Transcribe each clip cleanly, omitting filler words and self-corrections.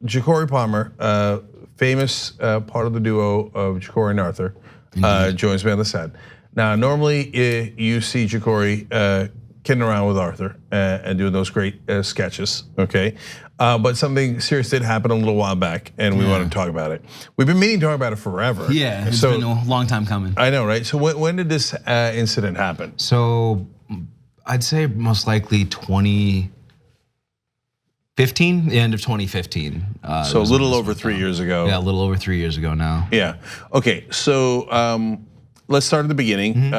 Jacorey Palmer, famous part of the duo of Jacorey and Arthur, joins me on the set. Now, normally you see Jacorey kidding around with Arthur and doing those great sketches, okay? But something serious did happen a little while back, and we want to talk about it. We've been meaning to talk about it forever. Yeah, it's been a long time coming. I know, right? So when did this incident happen? So I'd say most likely 2015, the end of 2015. So a little over 3 years ago. Yeah, a little over 3 years ago now. Yeah. Okay. So let's start at the beginning.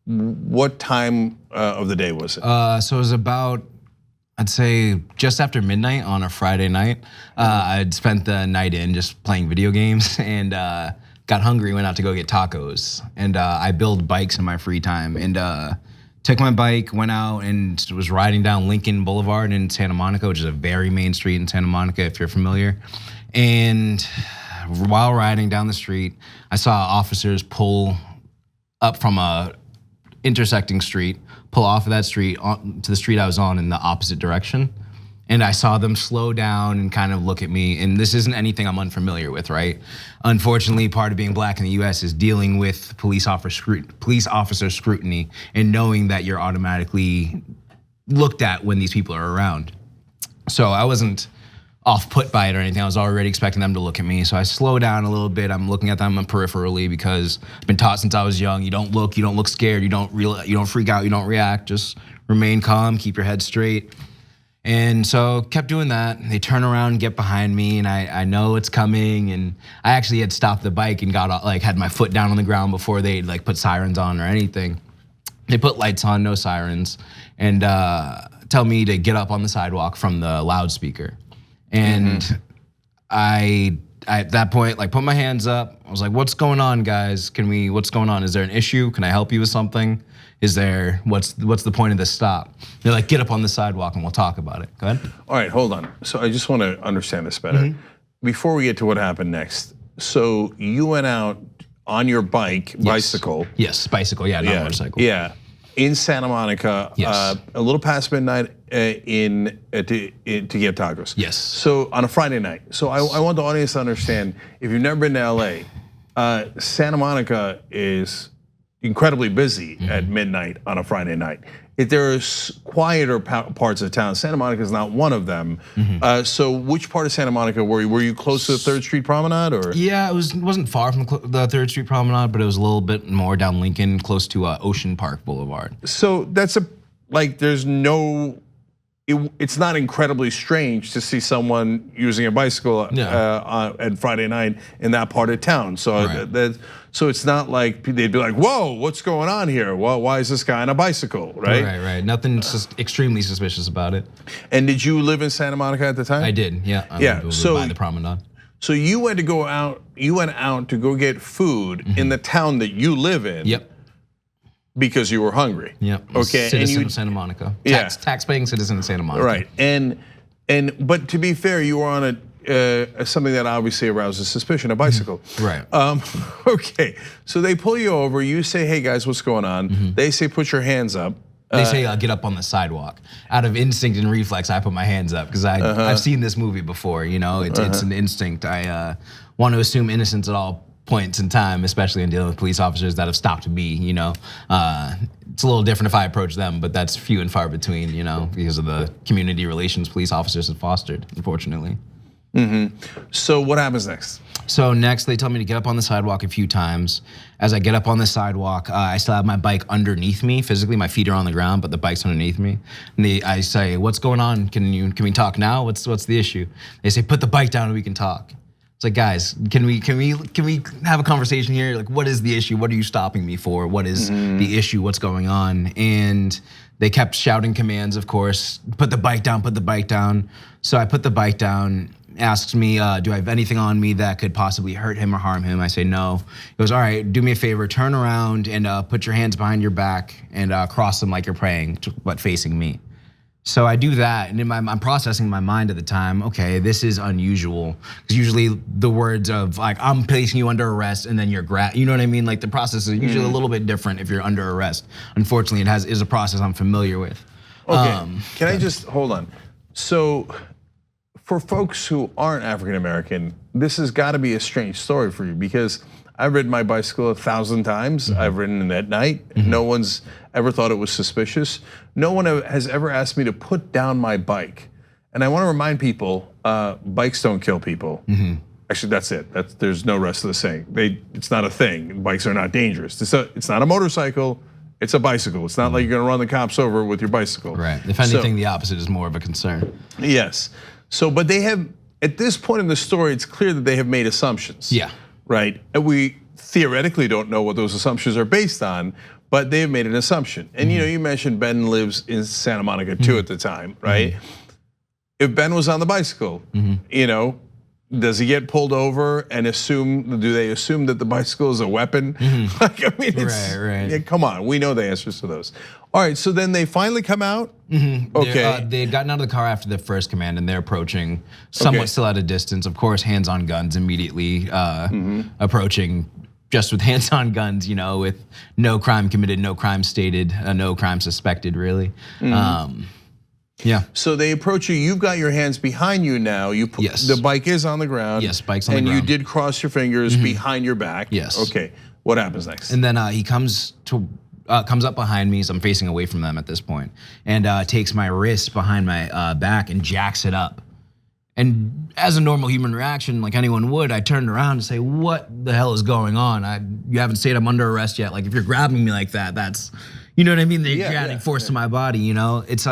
What time of the day was it? So it was about, I'd say, just after midnight on a Friday night. I'd spent the night in just playing video games and got hungry, went out to go get tacos. And I build bikes in my free time and took my bike, went out and was riding down Lincoln Boulevard in Santa Monica, which is a very main street in Santa Monica, if you're familiar. And while riding down the street, I saw officers pull up from a intersecting street, pull off of that street to the street I was on in the opposite direction. And I saw them slow down and kind of look at me. And this isn't anything I'm unfamiliar with, right? Unfortunately, part of being black in the US is dealing with police officer scrutiny and knowing that you're automatically looked at when these people are around. So I wasn't off put by it or anything. I was already expecting them to look at me. So I slow down a little bit. I'm looking at them peripherally because I've been taught since I was young, you don't look scared, you don't freak out, you don't react, just remain calm, keep your head straight. And so kept doing that. They turn around, get behind me, and I know it's coming. And I actually had stopped the bike and had my foot down on the ground before they put sirens on or anything. They put lights on, no sirens, and tell me to get up on the sidewalk from the loudspeaker. And I at that point put my hands up. I was like, "What's going on, guys? What's going on? Is there an issue? Can I help you with something? What's the point of this stop?" They're like, "Get up on the sidewalk and we'll talk about it." Go ahead. All right, hold on. So I just want to understand this better. Before we get to what happened next, so you went out on your bicycle. Yes, bicycle, not motorcycle. Yeah, in Santa Monica, a little past midnight to get tacos. Yes. So on a Friday night. So I want the audience to understand, if you've never been to LA, Santa Monica is incredibly busy at midnight on a Friday night. If there's quieter parts of town, Santa Monica is not one of them. So which part of Santa Monica were you? Were you close to the 3rd Street Promenade, or? Yeah, it wasn't far from the 3rd Street Promenade, but it was a little bit more down Lincoln, close to Ocean Park Boulevard. So that's there's no. It's not incredibly strange to see someone using a bicycle at Friday night in that part of town. So so it's not like they'd be like, "Whoa, what's going on here? Well, why is this guy on a bicycle?" Right? Right. Nothing just extremely suspicious about it. And did you live in Santa Monica at the time? I did. Yeah. So by the promenade. So you went out to go get food in the town that you live in. Yep. Because you were hungry. Yep. Okay. Citizen of Santa Monica. Tax-paying citizen of Santa Monica. Right. But to be fair, you were on something that obviously arouses suspicion, a bicycle. Right. Okay. So they pull you over. You say, "Hey guys, what's going on?" They say, "Put your hands up." They say, "Get up on the sidewalk." Out of instinct and reflex, I put my hands up because I've seen this movie before. It's an instinct. I want to assume innocence at all points in time, especially in dealing with police officers that have stopped me. It's a little different if I approach them, but that's few and far between. Because of the community relations police officers have fostered, unfortunately. So what happens next? So next, they tell me to get up on the sidewalk a few times. As I get up on the sidewalk, I still have my bike underneath me. Physically, my feet are on the ground, but the bike's underneath me. And I say, "What's going on? Can we talk now? What's the issue?" They say, "Put the bike down and we can talk." It's like, guys, can we have a conversation here? Like, what is the issue? What are you stopping me for? What is the issue? What's going on? And they kept shouting commands, of course. "Put the bike down, put the bike down." So I put the bike down, asks me, "Do I have anything on me that could possibly hurt him or harm him?" I say no. He goes, "All right, do me a favor, turn around and put your hands behind your back and cross them like you're praying, but facing me." So I do that, and I'm processing in my mind at the time, okay, this is unusual. Because usually the words of "I'm placing you under arrest," and then you're you know what I mean? The process is usually a little bit different if you're under arrest. Unfortunately, is a process I'm familiar with. Okay, can I just, hold on. So for folks who aren't African American, this has got to be a strange story for you because I've ridden my bicycle 1,000 times. I've ridden it at night. No one's ever thought it was suspicious. No one has ever asked me to put down my bike. And I want to remind people, bikes don't kill people. Actually, that's it. There's no rest of the saying. It's not a thing. Bikes are not dangerous. It's not a motorcycle. It's a bicycle. It's not like you're gonna run the cops over with your bicycle. Right. If anything, the opposite is more of a concern. Yes. So, but they have, at this point in the story, it's clear that they have made assumptions. Yeah. Right. And we theoretically don't know what those assumptions are based on, but they have made an assumption. And you mentioned Ben lives in Santa Monica too at the time, right? If Ben was on the bicycle, does he get pulled over and do they assume that the bicycle is a weapon? Like, I mean, right. Yeah, come on, we know the answers to those. All right, so then they finally come out. Okay. They had gotten out of the car after the first command and they're approaching somewhat still at a distance. Of course, hands on guns immediately approaching just with hands on guns, with no crime committed, no crime stated, no crime suspected really. Yeah. So they approach you. You've got your hands behind you now. Yes. The bike is on the ground. Yes, bike's on the ground. And you did cross your fingers behind your back. Yes. Okay. What happens next? And then he comes up behind me, so I'm facing away from them at this point, and takes my wrist behind my back and jacks it up. And as a normal human reaction, like anyone would, I turned around and say, "What the hell is going on? You haven't said I'm under arrest yet. Like if you're grabbing me like that, that's." You know what I mean? You're adding force to my body. It's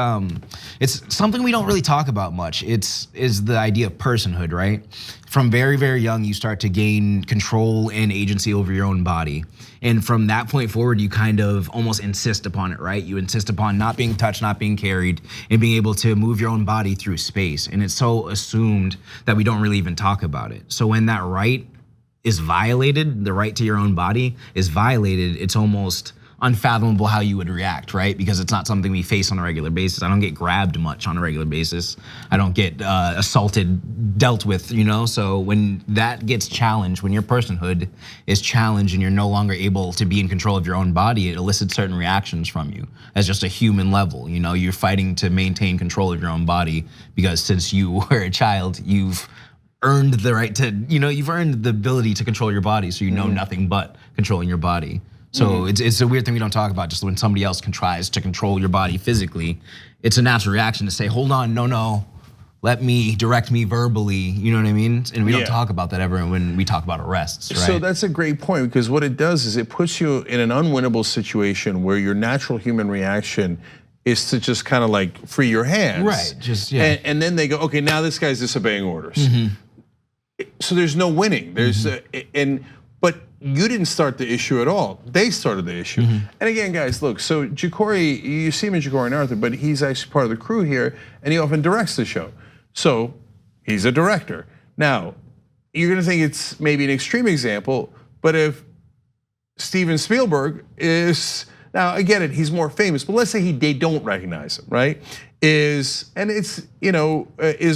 something we don't really talk about much. Is the idea of personhood, right? From very, very young, you start to gain control and agency over your own body, and from that point forward, you kind of almost insist upon it, right? You insist upon not being touched, not being carried, and being able to move your own body through space. And it's so assumed that we don't really even talk about it. So when that right is violated, the right to your own body is violated, it's almost unfathomable how you would react, right? Because it's not something we face on a regular basis. I don't get grabbed much on a regular basis. I don't get assaulted, dealt with, So when that gets challenged, when your personhood is challenged and you're no longer able to be in control of your own body, it elicits certain reactions from you as just a human level. You're fighting to maintain control of your own body because since you were a child, you've earned the right to, you've earned the ability to control your body, so you know nothing but controlling your body. So it's a weird thing we don't talk about. Just when somebody else tries to control your body physically, it's a natural reaction to say, "Hold on, no, direct me verbally." You know what I mean? And we don't talk about that ever when we talk about arrests, right? So that's a great point because what it does is it puts you in an unwinnable situation where your natural human reaction is to just kind of like free your hands, right? And then they go, "Okay, now this guy's disobeying orders." So there's no winning. But you didn't start the issue at all. They started the issue. And again, guys, look, so Jacorey, you see him in Jacorey and Arthur, but he's actually part of the crew here, and he often directs the show. So he's a director. Now, you're gonna think it's maybe an extreme example, but if Steven Spielberg is, now I get it, he's more famous, but let's say they don't recognize him, right? Is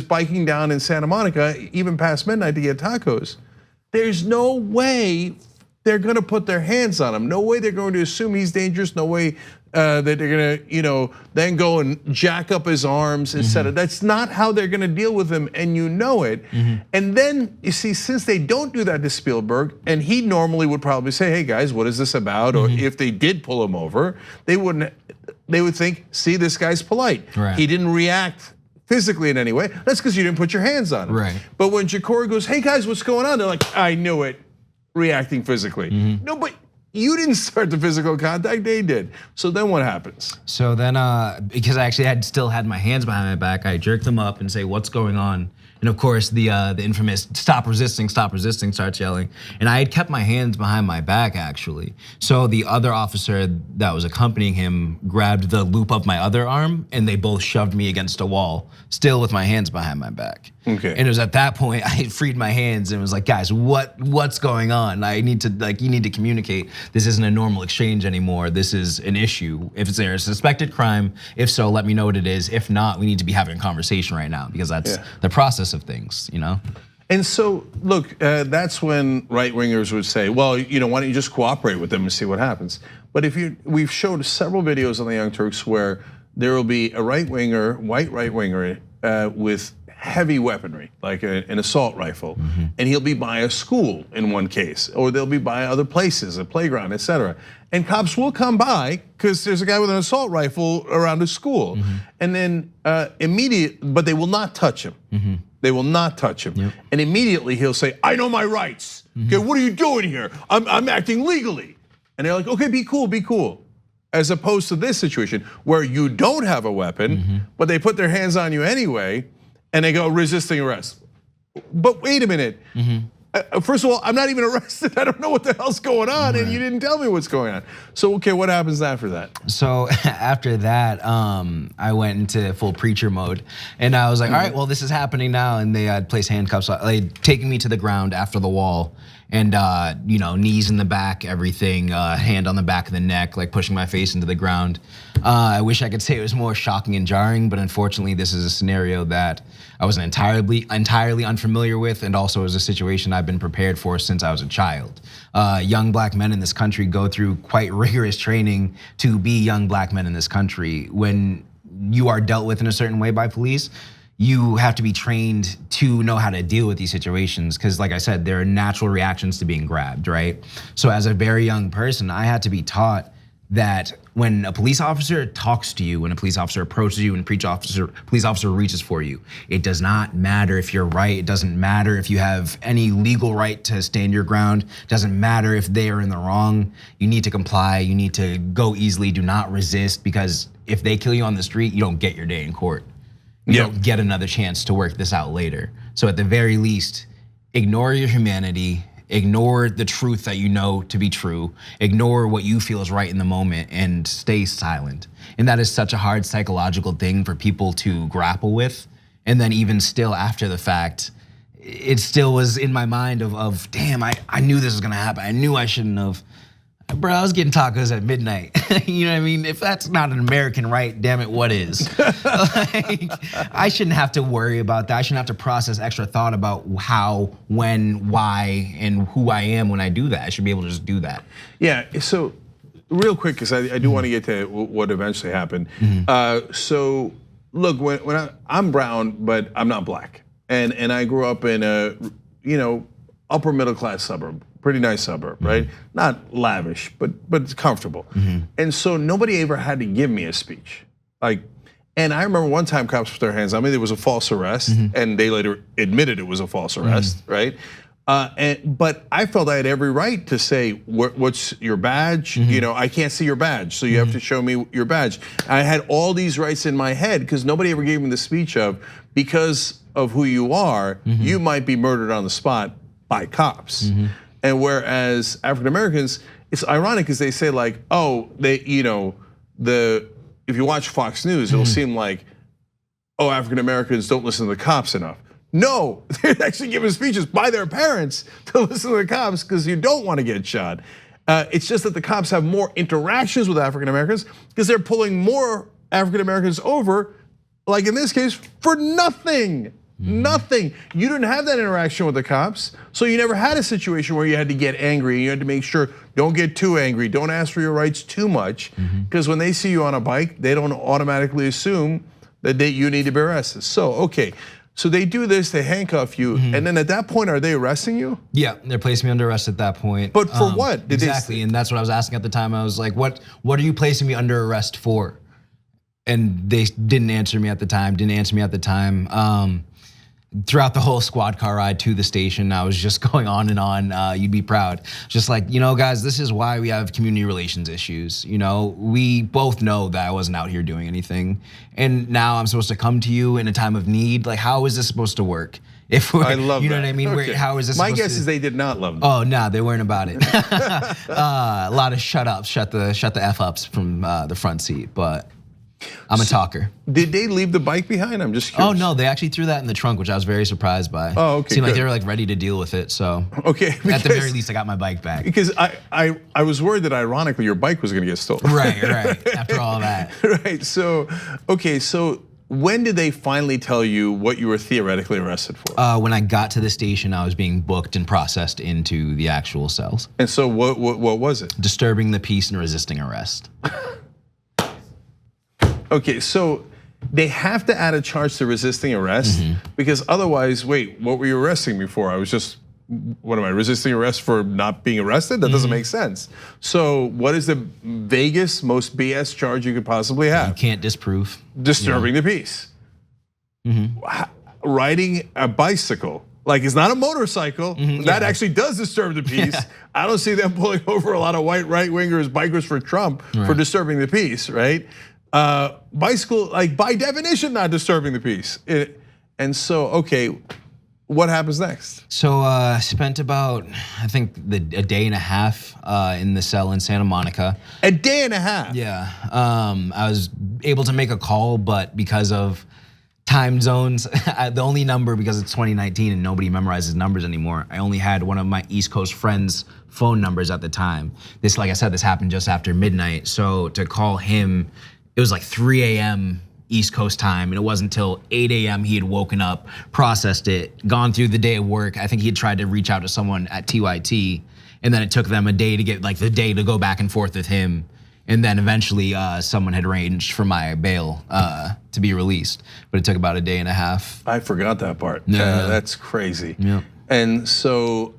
biking down in Santa Monica, even past midnight to get tacos. There's no way they're gonna put their hands on him. No way they're going to assume he's dangerous. No way that they're gonna, then go and jack up his arms, etc. That's not how they're gonna deal with him, and you know it. And then you see, since they don't do that to Spielberg, and he normally would probably say, "Hey guys, what is this about?" Or if they did pull him over, they would think, "See, this guy's polite. Right. He didn't react physically in any way. That's because you didn't put your hands on him." Right. But when Jacorey goes, "Hey guys, what's going on?" They're like, "I knew it," reacting physically. No, but you didn't start the physical contact, they did. So then what happens? So then, because I actually still had my hands behind my back, I jerked them up and say, "What's going on?" And of course, the infamous stop resisting," starts yelling. And I had kept my hands behind my back, actually. So the other officer that was accompanying him grabbed the loop of my other arm, and they both shoved me against a wall, still with my hands behind my back. Okay. And it was at that point I freed my hands and was like, "Guys, what's going on? You need to communicate. This isn't a normal exchange anymore. This is an issue. If it's there a suspected crime, if so, let me know what it is. If not, we need to be having a conversation right now because that's the process of things, And so, look, that's when right-wingers would say, "Well, why don't you just cooperate with them and see what happens?" But we've showed several videos on the Young Turks where there will be a right-winger, white right-winger with heavy weaponry, like an assault rifle, and he'll be by a school in one case, or they'll be by other places, a playground, etc. And cops will come by because there's a guy with an assault rifle around a school, and then but they will not touch him. They will not touch him, and immediately he'll say, "I know my rights. Okay, what are you doing here? I'm acting legally." And they're like, "Okay, be cool, be cool." As opposed to this situation where you don't have a weapon, but they put their hands on you anyway, and they go resisting arrest. But wait a minute. First of all, I'm not even arrested. I don't know what the hell's going on, and you didn't tell me what's going on. So, okay, what happens after that? So after that, I went into full preacher mode, and I was like, all right, well, this is happening now, and they had placed handcuffs. They'd taken me to the ground after the wall, and knees in the back, everything, hand on the back of the neck, like pushing my face into the ground. I wish I could say it was more shocking and jarring, but unfortunately, this is a scenario that I wasn't entirely unfamiliar with, and also is a situation I've been prepared for since I was a child. Young black men in this country go through quite rigorous training to be young black men in this country. When you are dealt with in a certain way by police, you have to be trained to know how to deal with these situations, because like I said, there are natural reactions to being grabbed, right? So as a very young person, I had to be taught that when a police officer talks to you, when a police officer approaches you, and a police officer reaches for you, it does not matter if you're right. It doesn't matter if you have any legal right to stand your ground. It doesn't matter if they are in the wrong. You need to comply. You need to go easily. Do not resist, because if they kill you on the street, you don't get your day in court. You don't get another chance to work this out later. So at the very least, ignore your humanity, ignore the truth that you know to be true, ignore what you feel is right in the moment, and stay silent. And that is such a hard psychological thing for people to grapple with. And then even still after the fact, it still was in my mind of damn, I knew this was gonna happen. I knew I shouldn't have. Bro, I was getting tacos at midnight. You know what I mean? If that's not an American right, damn it, what is? Like, I shouldn't have to worry about that. I shouldn't have to process extra thought about how, when, why, and who I am when I do that. I should be able to just do that. Yeah, so real quick, because I do want to get to what eventually happened. So look, when I'm brown, but I'm not black. And I grew up in a, upper middle class suburb. Pretty nice suburb, right? Not lavish, but it's comfortable. And so nobody ever had to give me a speech. And I remember one time cops put their hands on me. There was a false arrest, and they later admitted it was a false arrest, right? But I felt I had every right to say, what's your badge? I can't see your badge, so you have to show me your badge. I had all these rights in my head because nobody ever gave me the speech of, because of who you are, you might be murdered on the spot by cops. And whereas African Americans, it's ironic because they say like, oh, if you watch Fox News, it'll seem like, oh, African Americans don't listen to the cops enough. No, they're actually given speeches by their parents to listen to the cops because you don't want to get shot. It's just that the cops have more interactions with African Americans because they're pulling more African Americans over, like in this case, for nothing. Nothing. You didn't have that interaction with the cops, so you never had a situation where you had to get angry. You had to make sure, don't get too angry, don't ask for your rights too much, because when they see you on a bike, they don't automatically assume that you need to be arrested. So, okay, so they do this, they handcuff you, and then at that point, are they arresting you? Yeah, they're placing me under arrest at that point. But for what? Exactly, and that's what I was asking at the time. I was like, what are you placing me under arrest for? And they didn't answer me at the time, Throughout the whole squad car ride to the station, I was just going on and on. You'd be proud. Just like, guys, this is why we have community relations issues. We both know that I wasn't out here doing anything. And now I'm supposed to come to you in a time of need. Like, how is this supposed to work? I love that. You know what I mean? Okay. How is this My guess is they did not love that. Oh, no, they weren't about it. A lot of shut ups, shut the F ups from the front seat, but I'm a talker. Did they leave the bike behind? I'm just curious. Oh no, they actually threw that in the trunk, which I was very surprised by. Oh, okay. Seemed like they were like ready to deal with it. So okay, at the very least, I got my bike back. Because I was worried that ironically your bike was going to get stolen. Right. After all that. Right. So okay. So when did they finally tell you what you were theoretically arrested for? When I got to the station, I was being booked and processed into the actual cells. And so what was it? Disturbing the peace and resisting arrest. Okay, so they have to add a charge to resisting arrest because otherwise, wait, what were you arresting me for? I was just, what am I, resisting arrest for not being arrested? That doesn't make sense. So what is the vaguest, most BS charge you could possibly have? You can't disprove. Disturbing the peace. Riding a bicycle, like it's not a motorcycle, that actually does disturb the peace. I don't see them pulling over a lot of white right-wingers, bikers for Trump for disturbing the peace, right? Bicycle, like by definition, not disturbing the peace. And so, okay, what happens next? So I spent about, I think, a day and a half in the cell in Santa Monica. A day and a half? Yeah, I was able to make a call, but because of time zones, the only number, because it's 2019 and nobody memorizes numbers anymore, I only had one of my East Coast friends' phone numbers at the time. This, like I said, this happened just after midnight. So to call him, it was like 3 a.m. East Coast time, and it wasn't until 8 a.m. he had woken up, processed it, gone through the day of work. I think he had tried to reach out to someone at TYT, and then it took them a day to get, like the day to go back and forth with him. And then eventually someone had arranged for my bail to be released, but it took about a day and a half. I forgot that part. Yeah. That's crazy. Yeah. And so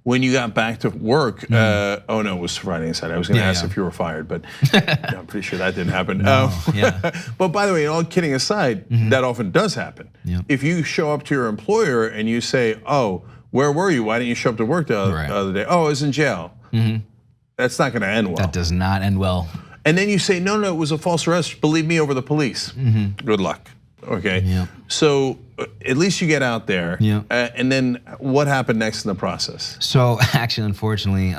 when you got back to work, oh no, it was Friday and Saturday. I was gonna ask if you were fired, but I'm pretty sure that didn't happen. But by the way, all kidding aside, that often does happen. If you show up to your employer and you say, oh, where were you? Why didn't you show up to work the other day? Oh, I was in jail. That's not gonna end well. That does not end well. And then you say, no, it was a false arrest. Believe me, over the police. Good luck. Okay. So at least you get out there. And then what happened next in the process? So actually, unfortunately,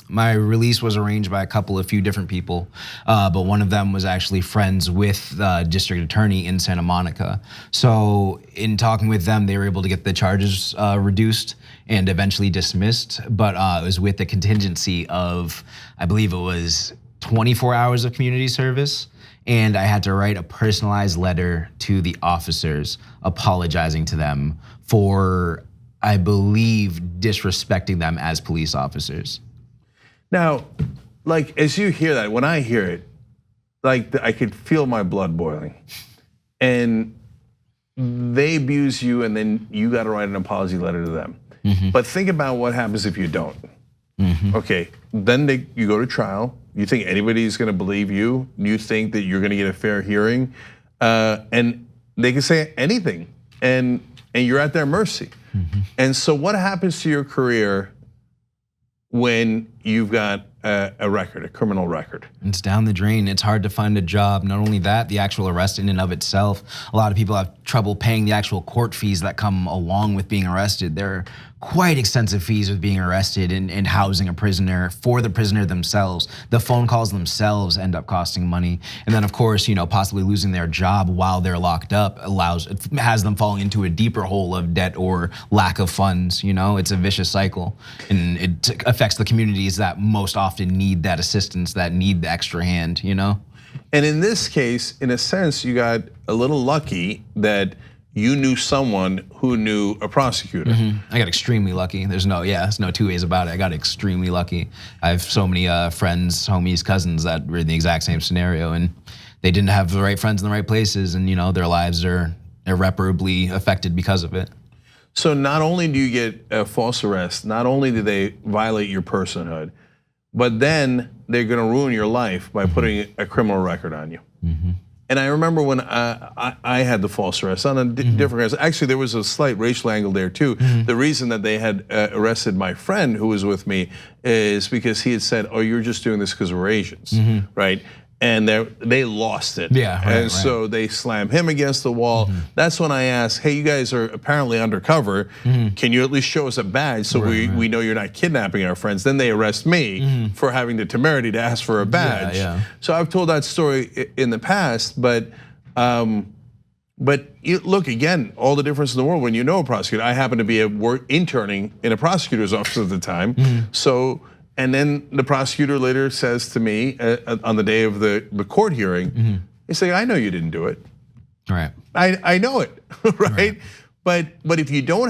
my release was arranged by a few different people, but one of them was actually friends with the district attorney in Santa Monica. So in talking with them, they were able to get the charges reduced and eventually dismissed, but it was with the contingency of, I believe it was 24 hours of community service. And I had to write a personalized letter to the officers apologizing to them for, I believe, disrespecting them as police officers. Now, like as you hear that, when I hear it, like I could feel my blood boiling. And they abuse you and then you gotta write an apology letter to them. But think about what happens if you don't. Okay, then you go to trial. You think anybody's gonna believe you? You think that you're gonna get a fair hearing? And they can say anything, and you're at their mercy. And so what happens to your career when you've got a record, a criminal record? It's down the drain. It's hard to find a job. Not only that, the actual arrest in and of itself, a lot of people have trouble paying the actual court fees that come along with being arrested. There are quite extensive fees with being arrested and housing a prisoner for the prisoner themselves. The phone calls themselves end up costing money. And then of course, possibly losing their job while they're locked up has them falling into a deeper hole of debt or lack of funds. It's a vicious cycle, and it affects the communities that most often need that assistance, that need the extra hand. And in this case, in a sense, you got a little lucky that you knew someone who knew a prosecutor. I got extremely lucky. There's no two ways about it. I got extremely lucky. I have so many friends, homies, cousins that were in the exact same scenario, and they didn't have the right friends in the right places, and their lives are irreparably affected because of it. So not only do you get a false arrest, not only do they violate your personhood, but then they're gonna ruin your life by putting a criminal record on you. And I remember when I had the false arrest on a different grounds. Actually, there was a slight racial angle there too. The reason that they had arrested my friend who was with me is because he had said, "Oh, you're just doing this because we're Asians," right? And they lost it. And so they slammed him against the wall. That's when I asked, hey, you guys are apparently undercover. Can you at least show us a badge so we know you're not kidnapping our friends? Then they arrest me for having the temerity to ask for a badge. So I've told that story in the past, but look, again, all the difference in the world when you know a prosecutor. I happen to be interning in a prosecutor's office at the time. And then the prosecutor later says to me on the day of the court hearing, he's saying, I know you didn't do it. Right. I know it, right? But if you don't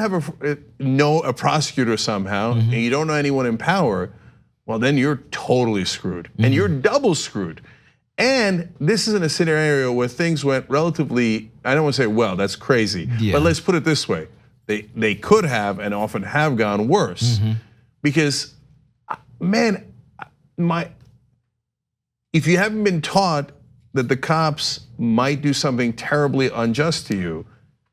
know a prosecutor somehow, and you don't know anyone in power, well, then you're totally screwed, and you're double screwed. And this is in a scenario where things went relatively, I don't want to say well, that's crazy. But let's put it this way. They could have and often have gone worse. Because, man, if you haven't been taught that the cops might do something terribly unjust to you,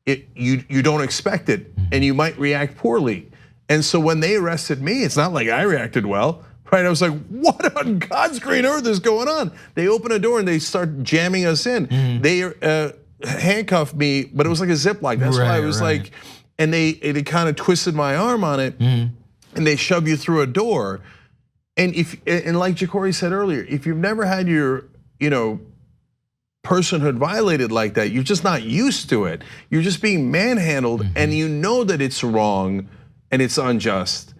you don't expect it and you might react poorly. And so when they arrested me, it's not like I reacted well. Right, I was like, what on God's green earth is going on? They open a door and they start jamming us in. They handcuffed me, but it was like a Ziploc. That's why I was like, and they kind of twisted my arm on it, and they shove you through a door. And like Jacorey said earlier, if you've never had your personhood violated like that, you're just not used to it. You're just being manhandled, and you know that it's wrong and it's unjust.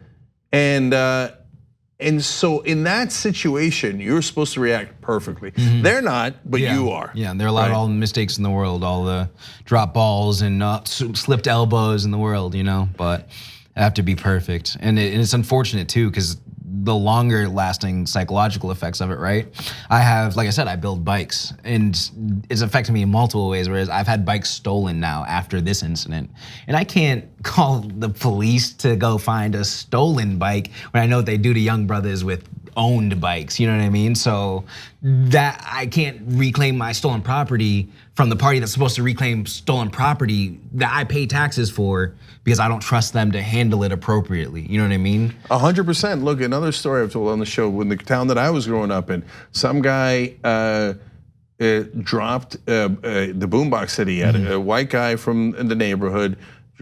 And so in that situation, you're supposed to react perfectly. They're not, but you are. Yeah, they're allowed all the mistakes in the world, all the drop balls and slipped elbows in the world, but they have to be perfect. And it's unfortunate too, because the longer lasting psychological effects of it, right? I have, like I said, I build bikes and it's affected me in multiple ways, whereas I've had bikes stolen now after this incident. And I can't call the police to go find a stolen bike when I know what they do to young brothers with owned bikes, you know what I mean? So that I can't reclaim my stolen property from the party that's supposed to reclaim stolen property that I pay taxes for because I don't trust them to handle it appropriately, you know what I mean? 100%. Look, another story I've told on the show, in the town that I was growing up in, some guy dropped the boombox that he had. A white guy from the neighborhood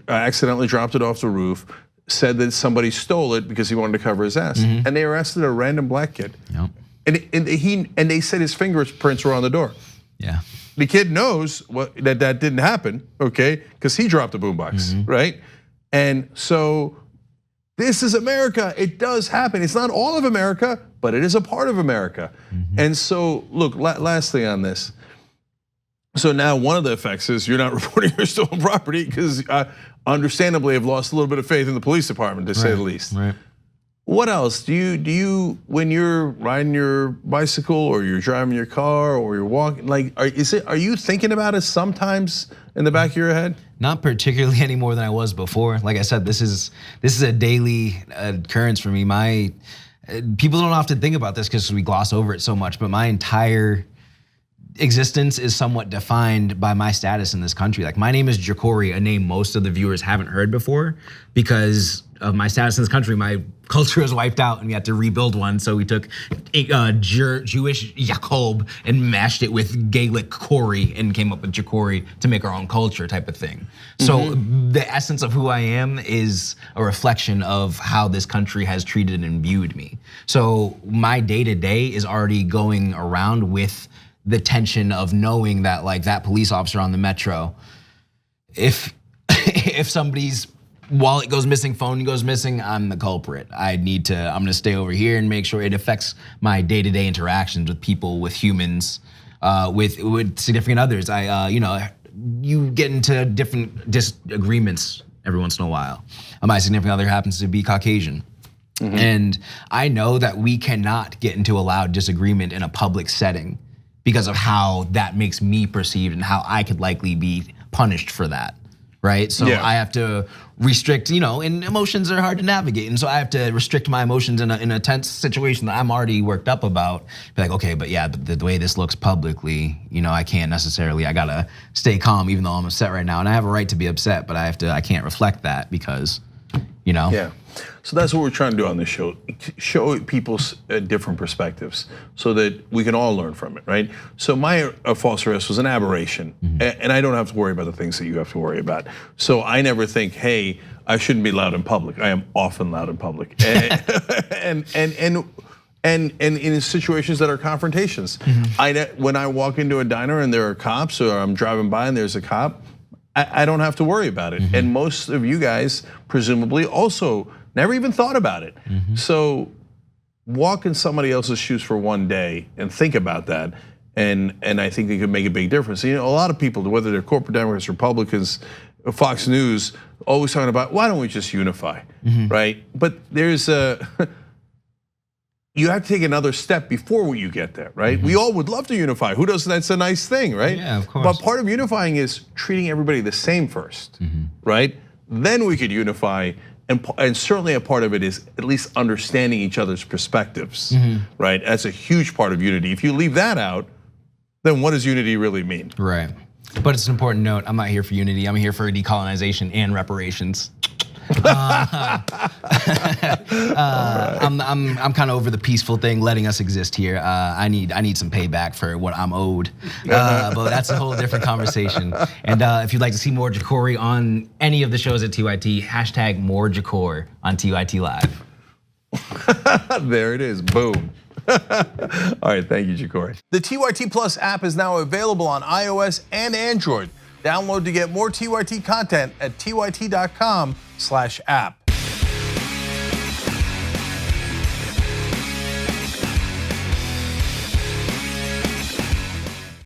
accidentally dropped it off the roof, said that somebody stole it because he wanted to cover his ass. And they arrested a random black kid. And they said his fingerprints were on the door. Yeah. The kid knows that didn't happen, okay? Because he dropped the boombox, right? And so this is America. It does happen. It's not all of America, but it is a part of America. And so, look, last thing on this. So now one of the effects is you're not reporting your stolen property because understandably have lost a little bit of faith in the police department, to say the least. What else do you when you're riding your bicycle or you're driving your car or you're walking, like are you thinking about it sometimes in the back of your head? Not particularly any more than I was before. Like I said, this is a daily occurrence for me. People don't often think about this because we gloss over it so much, but my entire existence is somewhat defined by my status in this country. Like my name is Jacorey, a name most of the viewers haven't heard before because of my status in this country. My culture was wiped out and we had to rebuild one. So we took Jewish Jacob and mashed it with Gaelic Corey and came up with Jacorey to make our own culture type of thing. So the essence of who I am is a reflection of how this country has treated and viewed me. So my day to day is already going around with the tension of knowing that like that police officer on the metro, if somebody's wallet goes missing, phone goes missing, I'm the culprit. I'm gonna stay over here and make sure it affects my day-to-day interactions with people, with humans, with significant others. You get into different disagreements every once in a while. My significant other happens to be Caucasian. And I know that we cannot get into a loud disagreement in a public setting because of how that makes me perceived and how I could likely be punished for that, right? So I have to restrict, and emotions are hard to navigate. And so I have to restrict my emotions in a tense situation that I'm already worked up about. Be like, okay, but the way this looks publicly, I can't necessarily, I gotta stay calm even though I'm upset right now. And I have a right to be upset, but I can't reflect that because, Yeah. So that's what we're trying to do on this show, show people's different perspectives so that we can all learn from it, right? So my false arrest was an aberration and I don't have to worry about the things that you have to worry about. So I never think, hey, I shouldn't be loud in public. I am often loud in public. And in situations that are confrontations. When I walk into a diner and there are cops or I'm driving by and there's a cop, I don't have to worry about it. And most of you guys presumably also never even thought about it. So walk in somebody else's shoes for one day and think about that. And I think it could make a big difference. A lot of people, whether they're corporate Democrats, Republicans, Fox News, always talking about, why don't we just unify, right? But there's you have to take another step before you get there, right? We all would love to unify. Who doesn't? That's a nice thing, right? Yeah, of course. But part of unifying is treating everybody the same first, right? Then we could unify, and certainly a part of it is at least understanding each other's perspectives, right? That's a huge part of unity. If you leave that out, then what does unity really mean? Right. But it's an important note. I'm not here for unity. I'm here for decolonization and reparations. I'm kind of over the peaceful thing, letting us exist here. I need some payback for what I'm owed, but that's a whole different conversation. And if you'd like to see more Jacorey on any of the shows at TYT, hashtag more Jacorey on TYT Live. There it is, boom. All right, thank you, Jacorey. The TYT Plus app is now available on iOS and Android. Download to get more TYT content at tyt.com/app.